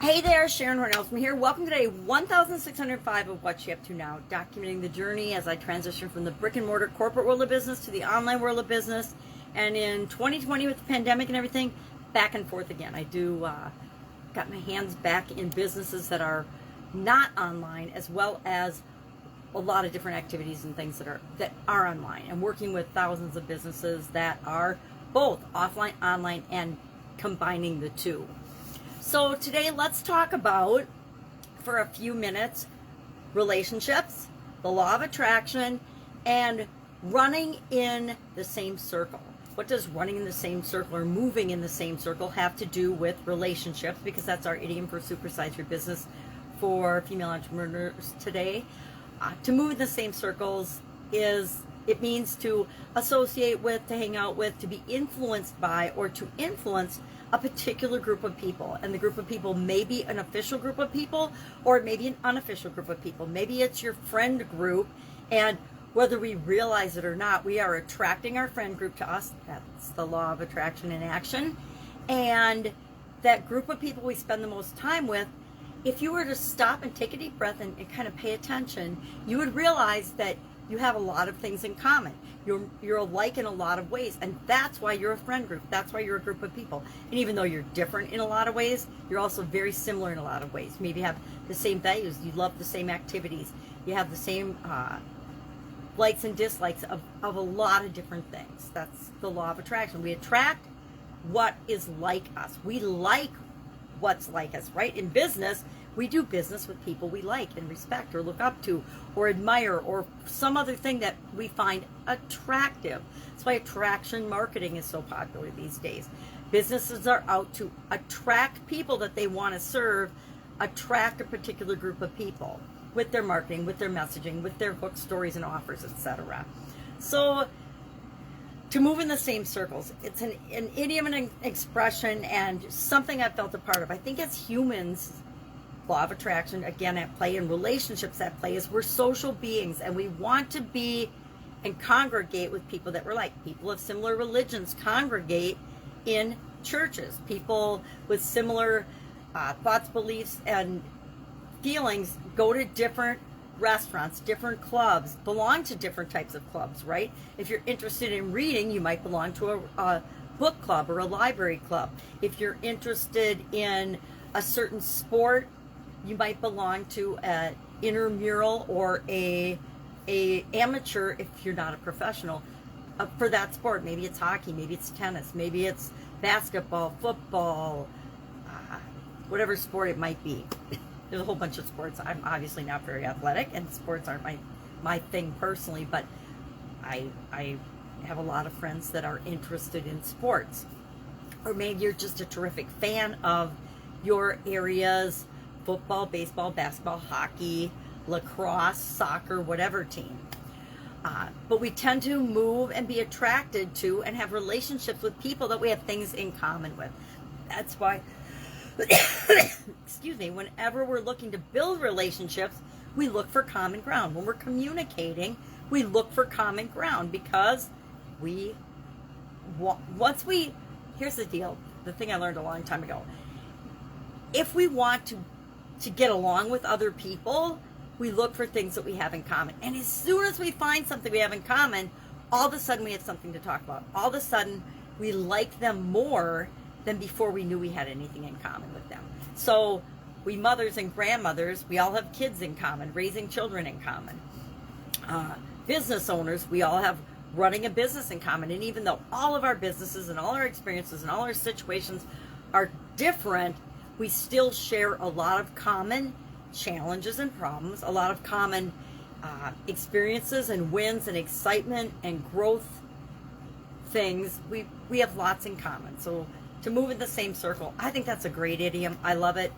Hey there, Sharon Horne-Ellstrom here. Welcome to day 1605 of What You Up To Now, documenting the journey as I transition from the brick and mortar corporate world of business to the online world of business. And in 2020 with the pandemic and everything, back and forth again. I got my hands back in businesses that are not online, as well as a lot of different activities and things that are online, and working with thousands of businesses that are both offline, online, and combining the two. So today, let's talk about, for a few minutes, relationships, the law of attraction, and running in the same circle. What does running in the same circle or moving in the same circle have to do with relationships? Because that's our idiom for supersize your business for female entrepreneurs today. To move in the same circles it means to associate with, to hang out with, to be influenced by, or to influence a particular group of people. And the group of people may be an official group of people, or it may be an unofficial group of people. Maybe it's your friend group, and whether we realize it or not, we are attracting our friend group to us. That's the law of attraction in action. And that group of people we spend the most time with, if you were to stop and take a deep breath and kind of pay attention, you would realize that you have a lot of things in common. You're alike in a lot of ways, and that's why you're a friend group. That's why you're a group of people. And even though you're different in a lot of ways, you're also very similar in a lot of ways. Maybe you have the same values. You love the same activities. You have the same likes and dislikes of a lot of different things. That's the law of attraction. We attract what is like us. We like what's like us, right? In business, we do business with people we like and respect or look up to or admire, or some other thing that we find attractive. That's why attraction marketing is so popular these days. Businesses are out to attract people that they want to serve, attract a particular group of people with their marketing, with their messaging, with their book stories and offers, etc. So to move in the same circles, it's an idiom and an expression, and something I've felt a part of. I think as humans, law of attraction, again, at play, in relationships at play, is we're social beings, and we want to be and congregate with people that we're like. People of similar religions congregate in churches. People with similar thoughts, beliefs, and feelings go to different restaurants, different clubs, belong to different types of clubs, right? If you're interested in reading, you might belong to a book club or a library club. If you're interested in a certain sport, you might belong to an intramural or a amateur if you're not a professional for that sport. Maybe it's hockey, maybe it's tennis, maybe it's basketball, football, whatever sport it might be. There's a whole bunch of sports. I'm obviously not very athletic, and sports aren't my thing personally, but I have a lot of friends that are interested in sports. Or maybe you're just a terrific fan of your area's football, baseball, basketball, hockey, lacrosse, soccer, whatever team. But we tend to move and be attracted to and have relationships with people that we have things in common with. That's why, excuse me, whenever we're looking to build relationships, we look for common ground. When we're communicating, we look for common ground, because here's the deal, the thing I learned a long time ago. If we want to get along with other people, we look for things that we have in common. And as soon as we find something we have in common, all of a sudden we have something to talk about. All of a sudden we like them more than before we knew we had anything in common with them. So we mothers and grandmothers, we all have kids in common, raising children in common. Business owners, we all have running a business in common. And even though all of our businesses and all our experiences and all our situations are different, we still share a lot of common challenges and problems, a lot of common experiences and wins and excitement and growth things. We have lots in common. So to move in the same circle, I think that's a great idiom. I love it.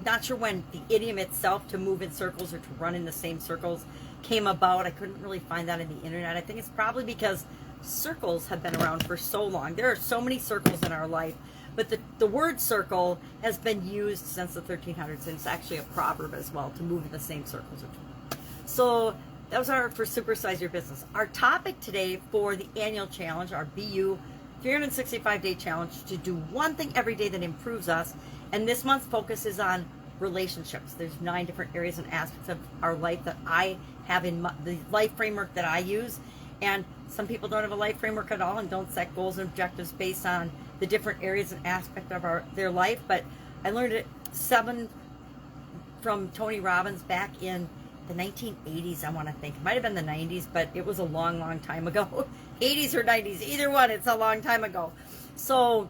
Not sure when the idiom itself, to move in circles or to run in the same circles, came about. I couldn't really find that in the internet. I think it's probably because circles have been around for so long. There are so many circles in our life, but the word circle has been used since the 1300s, and it's actually a proverb as well, to move in the same circles. So that was our for Supersize Your Business. Our topic today for the annual challenge, our BU 365-day challenge to do one thing every day that improves us. And this month's focus is on relationships. There's 9 different areas and aspects of our life that I have in the life framework that I use. And some people don't have a life framework at all and don't set goals and objectives based on the different areas and aspects of their life. But I learned it 7 from Tony Robbins back in the 1980s, I want to think. It might have been the 90s, but it was a long, long time ago. 80s or 90s, either one, it's a long time ago. So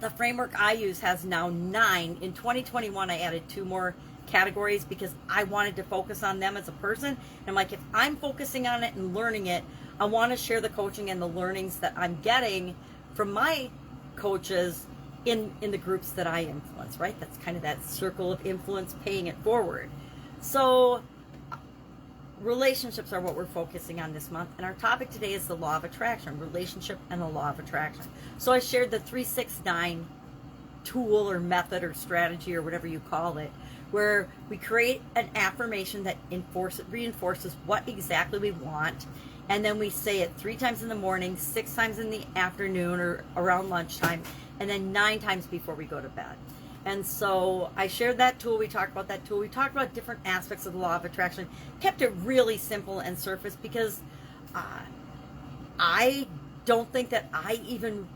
the framework I use has now 9. In 2021, I added 2 more categories because I wanted to focus on them as a person. And I'm like, if I'm focusing on it and learning it, I want to share the coaching and the learnings that I'm getting from my coaches in the groups that I influence, right? That's kind of that circle of influence, paying it forward. So relationships are what we're focusing on this month, and our topic today is the law of attraction, relationship and the law of attraction. So I shared the 369 tool or method or strategy or whatever you call it, where we create an affirmation that reinforces what exactly we want, and then we say it 3 times in the morning, 6 times in the afternoon or around lunchtime, and then 9 times before we go to bed. And so I shared that tool. We talked about that tool. We talked about different aspects of the law of attraction. Kept it really simple and surface because I don't think that I even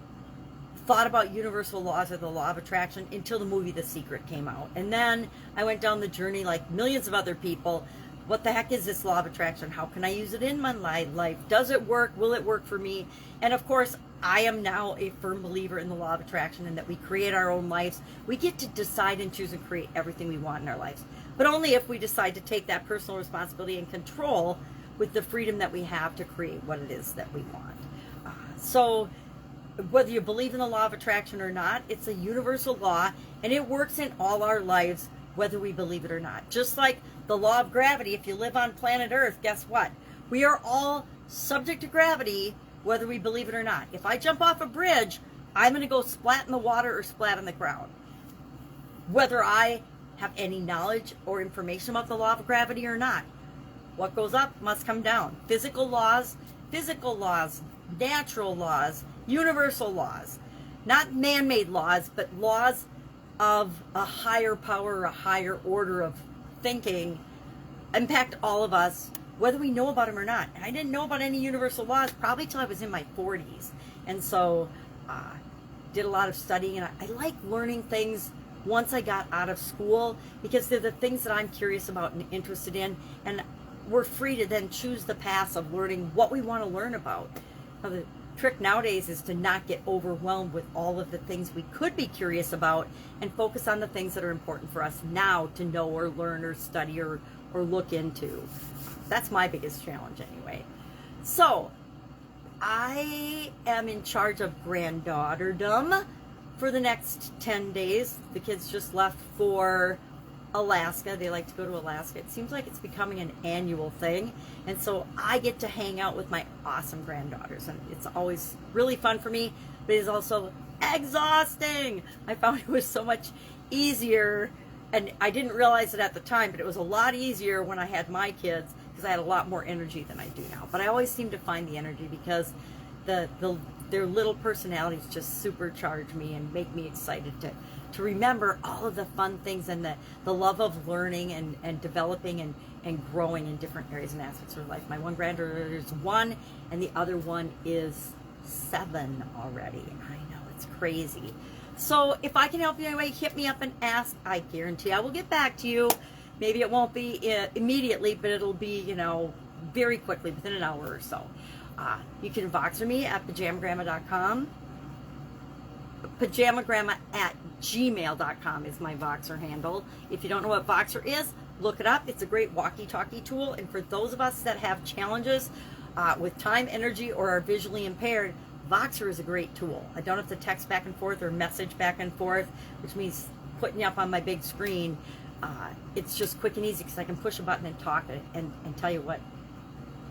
thought about universal laws or the law of attraction until the movie The Secret came out. And then I went down the journey like millions of other people. What the heck is this law of attraction? How can I use it in my life? Does it work? Will it work for me? And of course, I am now a firm believer in the law of attraction and that we create our own lives. We get to decide and choose and create everything we want in our lives, but only if we decide to take that personal responsibility and control with the freedom that we have to create what it is that we want. So whether you believe in the law of attraction or not, it's a universal law and it works in all our lives, whether we believe it or not. Just like the law of gravity, if you live on planet Earth, guess what? We are all subject to gravity, whether we believe it or not. If I jump off a bridge, I'm going to go splat in the water or splat on the ground. Whether I have any knowledge or information about the law of gravity or not. What goes up must come down. Physical laws, natural laws, universal laws. Not man-made laws, but laws of a higher power or a higher order of thinking impact all of us, whether we know about them or not. And I didn't know about any universal laws probably till I was in my 40s. And so did a lot of studying, and I like learning things once I got out of school because they're the things that I'm curious about and interested in, and we're free to then choose the path of learning what we want to learn about. Now, the trick nowadays is to not get overwhelmed with all of the things we could be curious about and focus on the things that are important for us now to know or learn or study or look into. That's my biggest challenge anyway. So I am in charge of granddaughterdom for the next 10 days. The kids just left for Alaska. They like to go to Alaska. It seems like it's becoming an annual thing. And so I get to hang out with my awesome granddaughters. And it's always really fun for me, but it is also exhausting. I found it was so much easier, and I didn't realize it at the time, but it was a lot easier when I had my kids because I had a lot more energy than I do now. But I always seem to find the energy because their little personalities just supercharge me and make me excited to remember all of the fun things and the love of learning and developing and growing in different areas and aspects of life. My one granddaughter is 1 and the other one is 7 already. I know, it's crazy. So if I can help you in any way, hit me up and ask. I guarantee I will get back to you. Maybe it won't be immediately, but it'll be, very quickly, within an hour or so. You can Voxer me at pajamagrandma.com. Pajamagrandma@gmail.com is my Voxer handle. If you don't know what Voxer is, look it up. It's a great walkie-talkie tool. And for those of us that have challenges with time, energy, or are visually impaired, Voxer is a great tool. I don't have to text back and forth or message back and forth, which means putting you up on my big screen. It's just quick and easy because I can push a button and talk and tell you what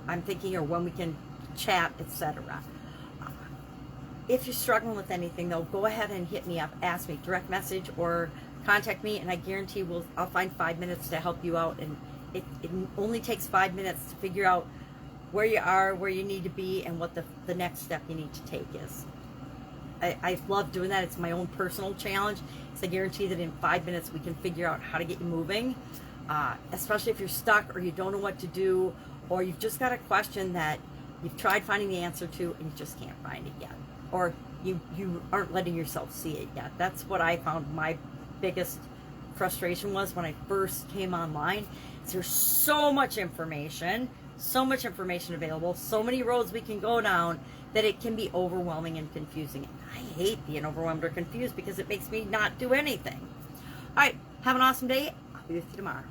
I'm thinking or when we can chat, etc. If you're struggling with anything, though, go ahead and hit me up, ask me, direct message, or contact me, and I guarantee I'll find 5 minutes to help you out. And it only takes 5 minutes to figure out where you are, where you need to be, and what the next step you need to take is. I love doing that. It's my own personal challenge. So I guarantee that in 5 minutes we can figure out how to get you moving, especially if you're stuck or you don't know what to do, or you've just got a question that you've tried finding the answer to and you just can't find it yet, or you aren't letting yourself see it yet. That's what I found my biggest frustration was when I first came online. There's so much information available, so many roads we can go down, that it can be overwhelming and confusing. And I hate being overwhelmed or confused because it makes me not do anything. All right, have an awesome day. I'll be with you tomorrow.